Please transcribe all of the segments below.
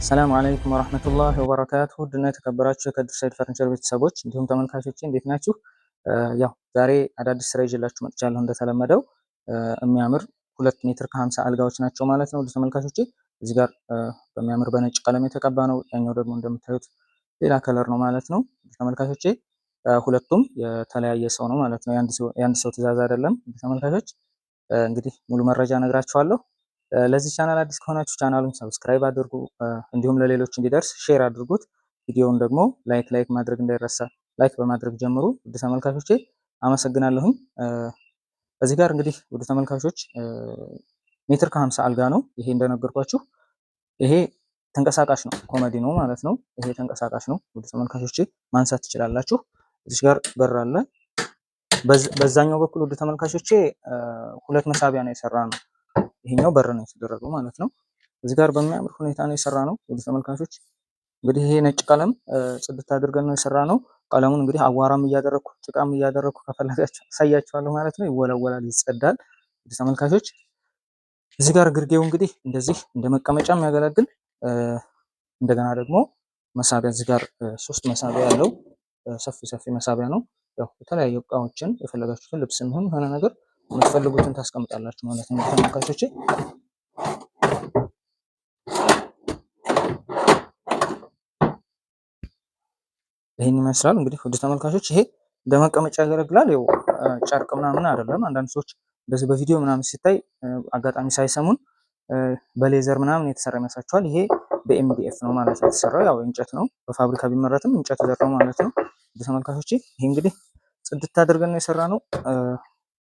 ሰላም አለይኩም ወራህመቱላሂ ወበረካቱሁ ውድና የተከበራችሁ የከድር ሰይድ ፈርኒቸር ቤተሰቦች እንዲሁም ተመልካቾች እንዴት ናችሁ? ያው ዛሬ አዳዲስ ስራ ይዤላችሁ መጥቻለሁ። እንደተለመደው የሚያምር 2 ሜትር ከ50 አልጋዎች ናቸው ማለት ነው። ተመልካቾቼ እዚህ ጋር በሚያምር በነጭ ቀለም የተቀባ ነው። ያኛው ደግሞ እንደምታዩት ሌላ ከለር ነው ማለት ነው። ተመልካቾቼ ሁለቱም የተለያየ ሰው ነው ማለት ነው። የአንድ ሰው ትዕዛዝ አይደለም። ተመልካቾች እንግዲህ ሙሉ መረጃ ነግራችኋለሁ። ለዚህ ቻናል አዲስ ከሆናችሁ ቻናሉን ሰብስክራይብ አድርጉ፣ እንዲሁም ለሌሎች እንዲደርስ ሼር አድርጉት። ቪዲዮውን ደግሞ ላይክ ማድረግ እንዳይረሳ። ላይክ በማድረግ ጀምሩ። ውድ ተመልካቾቼ አመሰግናለሁኝ። እዚህ ጋር እንግዲህ ውድ ተመልካቾች ሜትር ከ50 አልጋ ነው። ይሄ እንደነገርኳችሁ ይሄ ተንቀሳቃሽ ነው፣ ኮመዲ ነው ማለት ነው። ይሄ ተንቀሳቃሽ ነው። ውድ ተመልካቾቼ ማንሳት ትችላላችሁ። እዚህ ጋር በር አለ። በዛኛው በኩል ውድ ተመልካቾቼ ሁለት መሳቢያ ነው የሰራ ነው። ይሄኛው በር ነው የተደረገው ማለት ነው። እዚህ ጋር በሚያምር ሁኔታ ነው የሰራ ነው። ውድ ተመልካቾች እንግዲህ ይሄ ነጭ ቀለም ጽድት አድርገን ነው የሰራ ነው። ቀለሙን እንግዲህ አዋራም እያደረኩ ጭቃም እያደረኩ ከፈለጋችሁ አሳያችኋለሁ ማለት ነው። ይወለወላል፣ ይጸዳል። ውድ ተመልካቾች እዚህ ጋር ግርጌው እንግዲህ እንደዚህ እንደ መቀመጫ የሚያገለግል እንደገና ደግሞ መሳቢያ እዚህ ጋር 3 መሳቢያ ያለው ሰፊ መሳቢያ ነው። ያው የተለያዩ እቃዎችን የፈለጋችሁትን ልብስም ሆነ የሆነ ነገር የምትፈልጉትን ታስቀምጣላችሁ ማለት ነው ተመልካቾቼ። ይሄን ይመስላል እንግዲህ ውድ ተመልካቾች። ይሄ እንደመቀመጫ ያገለግላል። ያው ጨርቅ ምናምን አይደለም። አንዳንድ ሰዎች እንደዚህ በቪዲዮ ምናምን ሲታይ አጋጣሚ ሳይሰሙን በሌዘር ምናምን የተሰራ ይመስላችኋል። ይሄ በኤምዲኤፍ ነው ማለት ነው የተሰራው። ያው እንጨት ነው፣ በፋብሪካ ቢመረትም እንጨት ዘር ነው ማለት ነው ውድ ተመልካቾቼ። ይሄ እንግዲህ ጽድት አድርገን ነው የሰራ ነው።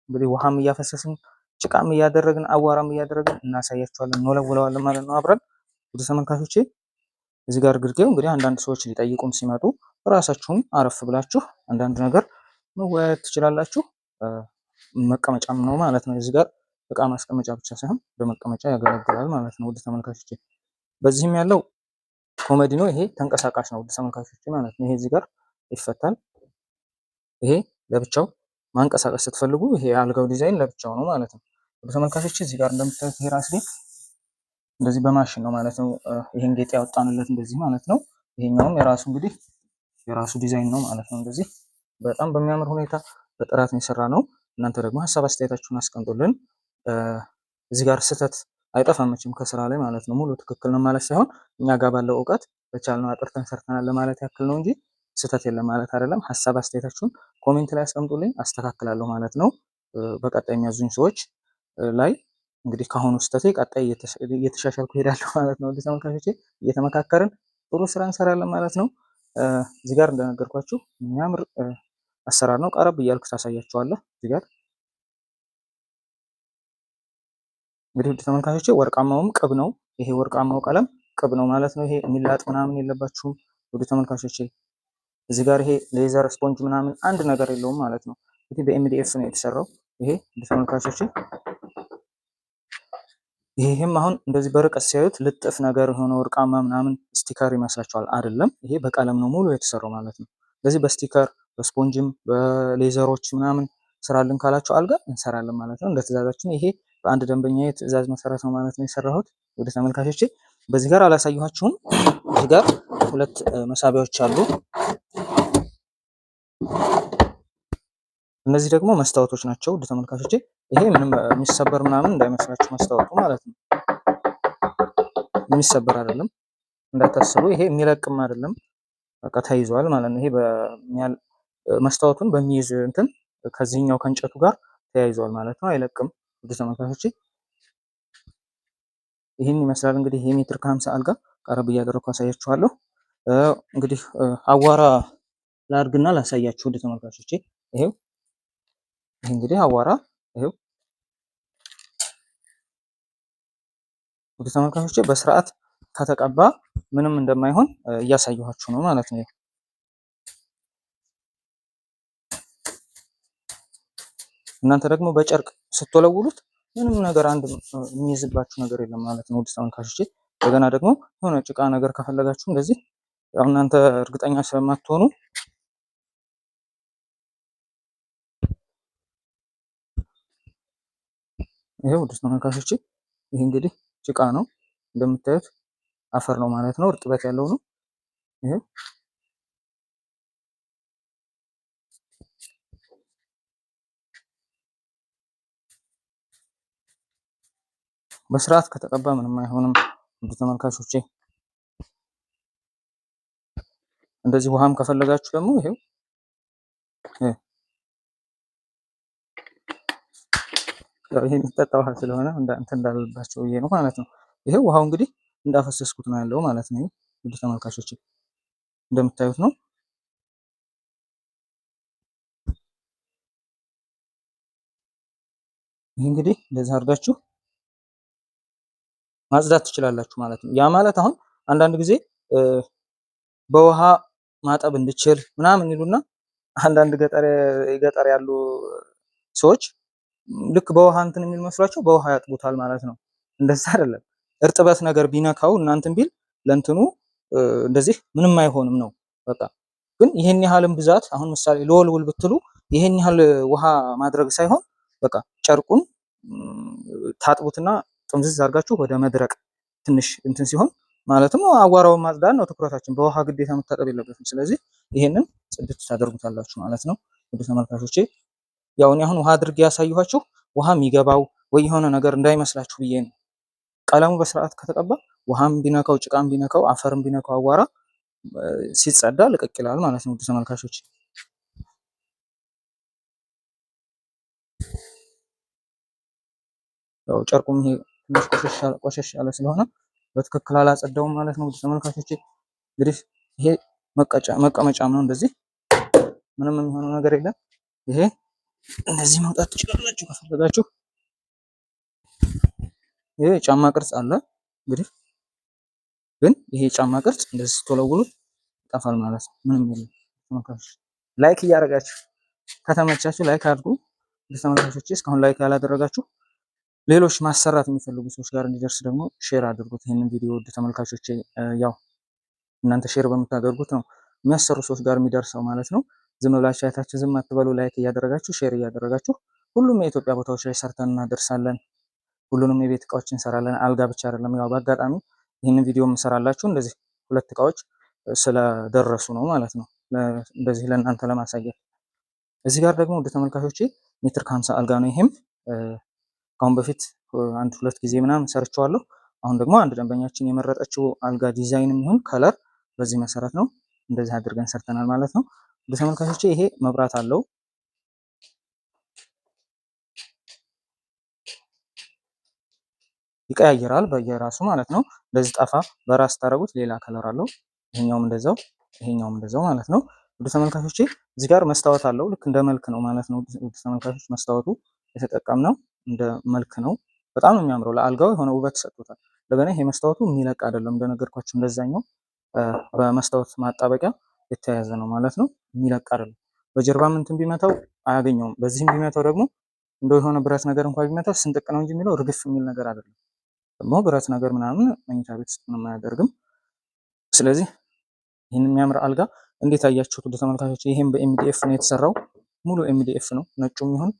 እንግዲህ ውሃም እያፈሰስን ጭቃም እያደረግን አዋራም እያደረግን እናሳያቸዋለን፣ እንወለውለዋለን ማለት ነው አብረን ውድ ተመልካቾቼ። እዚህ ጋር ግርጌው እንግዲህ አንዳንድ ሰዎች ሊጠይቁም ሲመጡ ራሳችሁም አረፍ ብላችሁ አንዳንድ ነገር መወያየት ትችላላችሁ። መቀመጫም ነው ማለት ነው። እዚህ ጋር እቃ ማስቀመጫ ብቻ ሳይሆን በመቀመጫ ያገለግላል ማለት ነው ውድ ተመልካቾቼ። በዚህም ያለው ኮሜዲ ነው። ይሄ ተንቀሳቃሽ ነው ውድ ተመልካቾቼ ማለት ነው። ይሄ እዚህ ጋር ይፈታል። ይሄ ለብቻው ማንቀሳቀስ ስትፈልጉ ይሄ አልጋው ዲዛይን ለብቻው ነው ማለት ነው ውድ ተመልካቾቼ። እዚህ ጋር እንደምታዩት ይሄ ራስ ጌጥ እንደዚህ በማሽን ነው ማለት ነው። ይሄን ጌጥ ያወጣንለት እንደዚህ ማለት ነው። ይሄኛውም የራሱ እንግዲህ የራሱ ዲዛይን ነው ማለት ነው። እንደዚህ በጣም በሚያምር ሁኔታ በጥራት ነው የሰራ ነው። እናንተ ደግሞ ሀሳብ አስተያየታችሁን አስቀምጡልን። እዚህ ጋር ስህተት አይጠፋም መቼም ከስራ ላይ ማለት ነው። ሙሉ ትክክል ነው ማለት ሳይሆን እኛ ጋር ባለው እውቀት በቻልነው አጥርተን ሰርተናል ለማለት ያክል ነው እንጂ ስህተት የለም ማለት አይደለም። ሀሳብ አስተያየታችሁን ኮሜንት ላይ አስቀምጡልኝ፣ አስተካክላለሁ ማለት ነው። በቀጣይ የሚያዙኝ ሰዎች ላይ እንግዲህ ከአሁኑ ስህተቴ ቀጣይ እየተሻሻልኩ ሄዳለሁ ማለት ነው። ተመልካቾቼ እየተመካከርን ጥሩ ስራ እንሰራለን ማለት ነው። እዚህ ጋር እንደነገርኳችሁ የሚያምር አሰራር ነው። ቀረብ እያልኩ ታሳያችኋለሁ። እዚህ ጋር እንግዲህ ውድ ተመልካቾቼ ወርቃማውም ቅብ ነው። ይሄ ወርቃማው ቀለም ቅብ ነው ማለት ነው። ይሄ የሚላጥ ምናምን የለባችሁም ውድ ተመልካቾቼ። እዚህ ጋር ይሄ ሌዘር ስፖንጅ ምናምን አንድ ነገር የለውም ማለት ነው። እንግዲህ በኤምዲኤፍ ነው የተሰራው። ይሄ ውድ ተመልካቾቼ ይሄም አሁን እንደዚህ በርቀት ሲያዩት ልጥፍ ነገር የሆነ ወርቃማ ምናምን ስቲከር ይመስላችኋል። አይደለም፣ ይሄ በቀለም ነው ሙሉ የተሰራው ማለት ነው። ስለዚህ በስቲከር በስፖንጅም በሌዘሮች ምናምን ስራልን ካላችሁ አልጋ እንሰራለን ማለት ነው። እንደ ትእዛዛችን ይሄ በአንድ ደንበኛ ትእዛዝ መሰረት ነው ማለት ነው የሰራሁት ወደ ተመልካቾቼ። በዚህ ጋር አላሳየኋችሁም። እዚህ ጋር 2 መሳቢያዎች አሉ። እነዚህ ደግሞ መስታወቶች ናቸው ውድ ተመልካቾቼ። ይሄ ምንም የሚሰበር ምናምን እንዳይመስላችሁ መስታወቱ ማለት ነው። የሚሰበር አይደለም እንዳታስቡ። ይሄ የሚለቅም አይደለም፣ በቃ ተይዟል ማለት ነው። ይሄ መስታወቱን በሚይዝ እንትን ከዚህኛው ከእንጨቱ ጋር ተያይዟል ማለት ነው። አይለቅም ውድ ተመልካቾቼ። ይህን ይመስላል እንግዲህ ይሄ ሜትር ከ50 አልጋ ቀረብ እያደረኩ አሳያችኋለሁ። እንግዲህ አዋራ ላድርግና ላሳያችሁ ውድ ተመልካቾቼ። ይሄው ይሄ እንግዲህ አዋራ ይሄው ውድ ተመልካቾቼ በስርዓት ከተቀባ ምንም እንደማይሆን እያሳየኋችሁ ነው ማለት ነው። እናንተ ደግሞ በጨርቅ ስትወለውሉት ምንም ነገር አንድ የሚይዝባችሁ ነገር የለም ማለት ነው ውድ ተመልካቾቼ። እንደገና ደግሞ የሆነ ጭቃ ነገር ከፈለጋችሁ እንደዚህ ያው እናንተ እርግጠኛ ስለማትሆኑ ይሄው ውድ ተመልካቾቼ ይሄ እንግዲህ ጭቃ ነው እንደምታዩት። አፈር ነው ማለት ነው። እርጥበት ያለው ነው። ይሄ በስርዓት ከተቀባ ምንም አይሆንም። ውድ ተመልካቾቼ እንደዚህ ውሃም ከፈለጋችሁ ደግሞ ይሄው ይሄ የሚጠጣ ውሃ ስለሆነ እንትን እንዳልባቸው ብዬ ነው ማለት ነው። ይሄው ውሃው እንግዲህ እንዳፈሰስኩት ነው ያለው ማለት ነው። ውድ ተመልካቾቼ እንደምታዩት ነው። ይህ እንግዲህ እንደዚህ አድርጋችሁ ማጽዳት ትችላላችሁ ማለት ነው። ያ ማለት አሁን አንዳንድ ጊዜ በውሃ ማጠብ እንድችል ምናምን ይሉና አንዳንድ ገጠር ያሉ ሰዎች ልክ በውሃ እንትን የሚል መስሏቸው በውሃ ያጥቡታል ማለት ነው። እንደዛ አይደለም። እርጥበት ነገር ቢነካው እናንተን ቢል ለእንትኑ እንደዚህ ምንም አይሆንም ነው በቃ። ግን ይሄን ያህልም ብዛት አሁን ምሳሌ ለወልውል ብትሉ ይሄን ያህል ውሃ ማድረግ ሳይሆን በቃ ጨርቁን ታጥቡትና ጥምዝዝ አድርጋችሁ ወደ መድረቅ ትንሽ እንትን ሲሆን ማለትም አዋራውን ማጽዳት ነው ትኩረታችን። በውሃ ግዴታ መታጠብ የለበትም። ስለዚህ ይሄንን ጽድት ታደርጉታላችሁ ማለት ነው። ወደ ተመልካቾቼ ያው እኔ አሁን ውሃ አድርጌ ያሳየኋችሁ ውሃ የሚገባው ወይ የሆነ ነገር እንዳይመስላችሁ ብዬ ነው። ቀለሙ በስርዓት ከተቀባ ውሃም ቢነካው ጭቃም ቢነካው አፈርም ቢነካው አዋራ ሲጸዳ ልቅቅ ይላል ማለት ነው። ወደ ተመልካቾቼ ያው ጨርቁም ይሄ ትንሽ ቆሸሽ ያለ ስለሆነ በትክክል አላጸዳውም ማለት ነው። ተመልካቾቼ እንግዲህ ይሄ መቀመጫም ነው። እንደዚህ ምንም የሚሆነው ነገር የለም። ይሄ እንደዚህ መውጣት ትችላላችሁ ከፈለጋችሁ። ይሄ የጫማ ቅርጽ አለ እንግዲህ ግን ይሄ የጫማ ቅርጽ እንደዚህ ስትወለውሉት ይጠፋል ማለት ነው። ምንም የለም። ተመልካቾች ላይክ እያደረጋችሁ ከተመቻችሁ ላይክ አድርጉ። ተመልካቾቼ እስካሁን ላይክ ያላደረጋችሁ ሌሎች ማሰራት የሚፈልጉ ሰዎች ጋር እንዲደርስ ደግሞ ሼር አድርጉት ይህንን ቪዲዮ። ውድ ተመልካቾቼ ያው እናንተ ሼር በምታደርጉት ነው የሚያሰሩ ሰዎች ጋር የሚደርሰው ማለት ነው። ዝም ብላችሁ አይታችሁ ዝም አትበሉ። ላይክ እያደረጋችሁ ሼር እያደረጋችሁ ሁሉም የኢትዮጵያ ቦታዎች ላይ ሰርተን እናደርሳለን። ሁሉንም የቤት እቃዎች እንሰራለን። አልጋ ብቻ አይደለም። ያው በአጋጣሚ ይህንን ቪዲዮ የምሰራላችሁ እንደዚህ ሁለት እቃዎች ስለደረሱ ነው ማለት ነው። እንደዚህ ለእናንተ ለማሳየት። እዚህ ጋር ደግሞ ውድ ተመልካቾቼ ሜትር ከ50 አልጋ ነው። ይሄም ከአሁን በፊት አንድ ሁለት ጊዜ ምናምን ሰርቸዋለሁ። አሁን ደግሞ አንድ ደንበኛችን የመረጠችው አልጋ ዲዛይን የሚሆን ከለር በዚህ መሰረት ነው እንደዚህ አድርገን ሰርተናል ማለት ነው። በተመልካቾቼ ይሄ መብራት አለው። ይቀያየራል በየራሱ ማለት ነው። እንደዚህ ጠፋ በራስ ታደርጉት ሌላ ከለር አለው። ይሄኛውም እንደዛው ይሄኛውም እንደዛው ማለት ነው። ወደ ተመልካቾቼ እዚህ ጋር መስታወት አለው። ልክ እንደ መልክ ነው ማለት ነው። ወደ ተመልካቾች መስታወቱ የተጠቀምነው እንደ መልክ ነው። በጣም ነው የሚያምረው። ለአልጋው የሆነ ውበት ሰጥቶታል። እንደገና ይሄ መስታወቱ የሚለቅ አይደለም። እንደነገርኳችሁ እንደዛኛው በመስታወት ማጣበቂያ የተያያዘ ነው ማለት ነው። የሚለቅ አይደለም። በጀርባም እንትን ቢመታው አያገኘውም። በዚህም ቢመታው ደግሞ እንደው የሆነ ብረት ነገር እንኳን ቢመታው ስንጥቅ ነው እንጂ የሚለው ርግፍ የሚል ነገር አይደለም። ደግሞ ብረት ነገር ምናምን መኝታ ቤት ውስጥ ምንም አያደርግም። ስለዚህ ይህን የሚያምር አልጋ እንዴት አያችሁት ውድ ተመልካቾች? ይሄም በኤምዲኤፍ ነው የተሰራው። ሙሉ ኤምዲኤፍ ነው። ነጩም ይሁን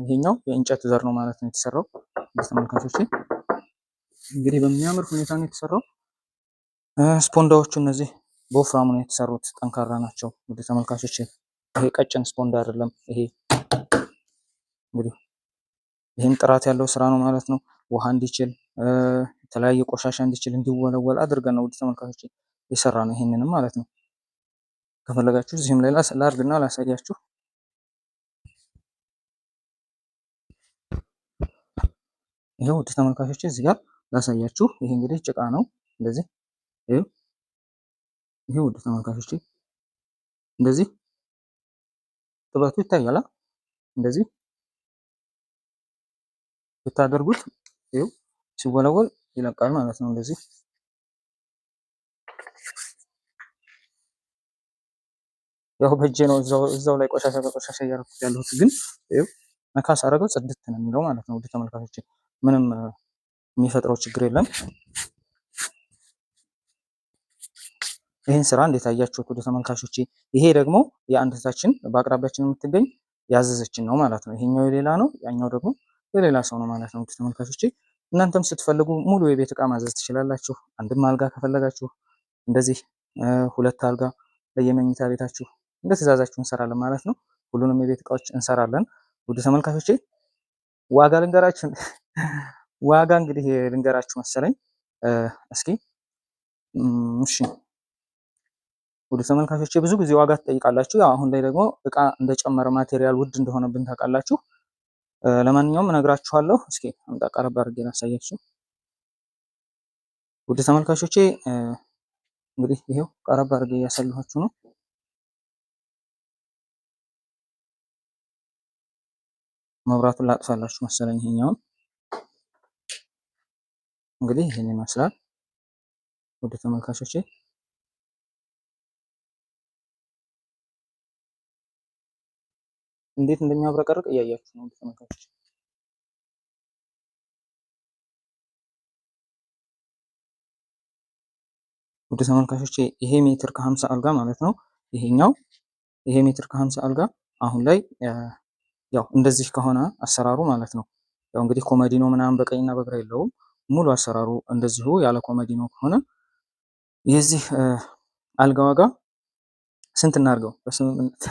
ይሄኛው የእንጨት ዘር ነው ማለት ነው የተሰራው። ተመልካቾች እንግዲህ በሚያምር ሁኔታ ነው የተሰራው። ስፖንዳዎቹ እነዚህ በወፍራሙ ነው የተሰሩት፣ ጠንካራ ናቸው ውድ ተመልካቾች። ይሄ ቀጭን ስፖንዳ አይደለም። ይሄ እንግዲህ ይህም ጥራት ያለው ስራ ነው ማለት ነው። ውሃ እንዲችል የተለያየ ቆሻሻ እንዲችል እንዲወለወል አድርገን ነው ውድ ተመልካቾች የሰራ ነው። ይሄንንም ማለት ነው። ከፈለጋችሁ እዚህም ላይ ላድርግና ላሳያችሁ። ይሄው ውድ ተመልካቾች እዚህ ጋር ላሳያችሁ። ይሄ እንግዲህ ጭቃ ነው እንደዚህ። ይሄ ውድ ተመልካቾች እንደዚህ ጥበቱ ይታያል። እንደዚህ ብታደርጉት ይሄው ሲወለወል ይለቃል ማለት ነው። እንደዚህ ያው በእጄ ነው እዛው ላይ ቆሻሻ በቆሻሻ እያደረኩት ያለሁት፣ ግን ይሄው ነካስ አደረገው ጽድት ነው የሚለው ማለት ነው። ውድ ተመልካቾች ምንም የሚፈጥረው ችግር የለም። ይህን ስራ እንዴት አያችሁት ውድ ተመልካቾች? ይሄ ደግሞ የአንድ እህታችን በአቅራቢያችን የምትገኝ ያዘዘችን ነው ማለት ነው። ይሄኛው የሌላ ነው፣ ያኛው ደግሞ የሌላ ሰው ነው ማለት ነው ውድ ተመልካቾች። እናንተም ስትፈልጉ ሙሉ የቤት እቃ ማዘዝ ትችላላችሁ። አንድም አልጋ ከፈለጋችሁ እንደዚህ 2 አልጋ ለየመኝታ ቤታችሁ እንደ ትእዛዛችሁ እንሰራለን ማለት ነው። ሁሉንም የቤት እቃዎች እንሰራለን። ውድ ተመልካቾቼ ዋጋ ልንገራችሁ ዋጋ እንግዲህ ልንገራችሁ መሰለኝ። እስኪ እሺ ውድ ተመልካቾቼ ብዙ ጊዜ ዋጋ ትጠይቃላችሁ። ያው አሁን ላይ ደግሞ እቃ እንደጨመረ ማቴሪያል ውድ እንደሆነብን ታውቃላችሁ። ለማንኛውም እነግራችኋለሁ። እስኪ አምጣ ቀረብ አድርጌ ላሳያችሁ። ውድ ተመልካቾቼ እንግዲህ ይሄው ቀረብ አድርጌ እያሳየኋችሁ ነው። መብራቱን ላጥፋላችሁ መሰለኝ። ይሄኛውን እንግዲህ ይሄን ይመስላል ውድ ተመልካቾቼ። እንዴት እንደሚያብረቀርቅ እያያችሁ ነው ውድ ተመልካቾቼ። ውድ ተመልካቾቼ ይሄ ሜትር ከ50 አልጋ ማለት ነው። ይሄ ሜትር ከ50 አልጋ አሁን ላይ ያው እንደዚህ ከሆነ አሰራሩ ማለት ነው። ያው እንግዲህ ኮመዲኖ ምናምን በቀኝና በግራ የለውም። ሙሉ አሰራሩ እንደዚሁ ያለ ኮመዲኖ ከሆነ የዚህ አልጋ ዋጋ ስንት እናድርገው በስምምነት?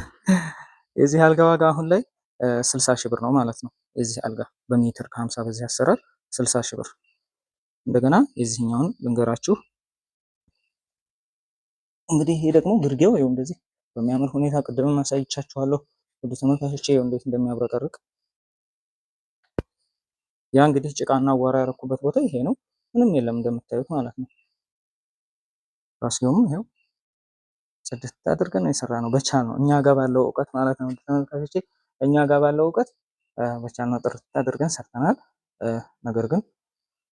የዚህ አልጋ ዋጋ አሁን ላይ 60 ሺህ ብር ነው ማለት ነው። የዚህ አልጋ በሜትር ከ50 በዚህ አሰራር 60 ሺህ ብር። እንደገና የዚህኛውን ልንገራችሁ እንግዲህ ይሄ ደግሞ ግርጌው ይኸው እንደዚህ በሚያምር ሁኔታ ቅድምም አሳይቻችኋለሁ ውድ ተመልካቾቼ፣ ይኸው እንዴት እንደሚያብረቀርቅ። ያ እንግዲህ ጭቃና አቧራ ያረኩበት ቦታ ይሄ ነው። ምንም የለም እንደምታዩት ማለት ነው። ራስጌውም ይኸው ጽድት አድርገን ነው የሰራነው በቻልነው እኛ ጋር ባለው እውቀት ማለት ነው ውድ ተመልካቾቼ፣ እኛ ጋር ባለው እውቀት በቻልነው ጥርት አድርገን ሰርተናል። ነገር ግን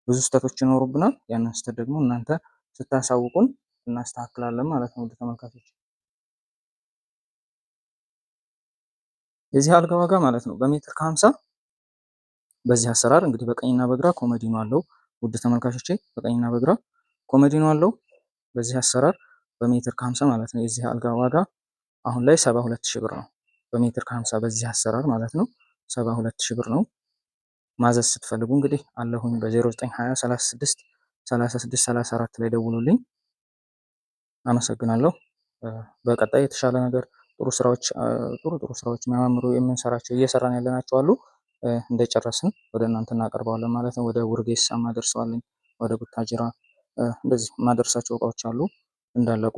ብዙ ስህተቶች ይኖሩብናል። ያንን ስህተት ደግሞ እናንተ ስታሳውቁን እናስተካክላለን ማለት ነው ውድ ተመልካቾች። የዚህ አልጋ ዋጋ ማለት ነው በሜትር ከ50 በዚህ አሰራር እንግዲህ በቀኝና በግራ ኮመዲኖ አለው ውድ ተመልካቾቼ፣ በቀኝና በግራ ኮመዲኖ አለው። በዚህ አሰራር በሜትር ከ50 ማለት ነው የዚህ አልጋ ዋጋ አሁን ላይ 72 ሺህ ብር ነው። በሜትር ከ50 በዚህ አሰራር ማለት ነው 72 ሺህ ብር ነው። ማዘዝ ስትፈልጉ እንግዲህ አለሁኝ በ0920 36 36 34 ላይ ደውሉልኝ። አመሰግናለሁ። በቀጣይ የተሻለ ነገር ጥሩ ስራዎች የሚያማምሩ የምንሰራቸው እየሰራን ያለናቸው አሉ። እንደጨረስን ወደ እናንተ እናቀርበዋለን ማለት ነው። ወደ ውርጌሳ ማደርሰዋለኝ፣ ወደ ቡታጅራ እንደዚህ ማደርሳቸው እቃዎች አሉ። እንዳለቁ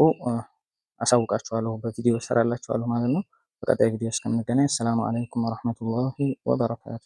አሳውቃችኋለሁ፣ በቪዲዮ እሰራላችኋለሁ ማለት ነው። በቀጣይ ቪዲዮ እስከምንገናኝ ሰላም አለይኩም ወራህመቱላሂ ወበረካቱ።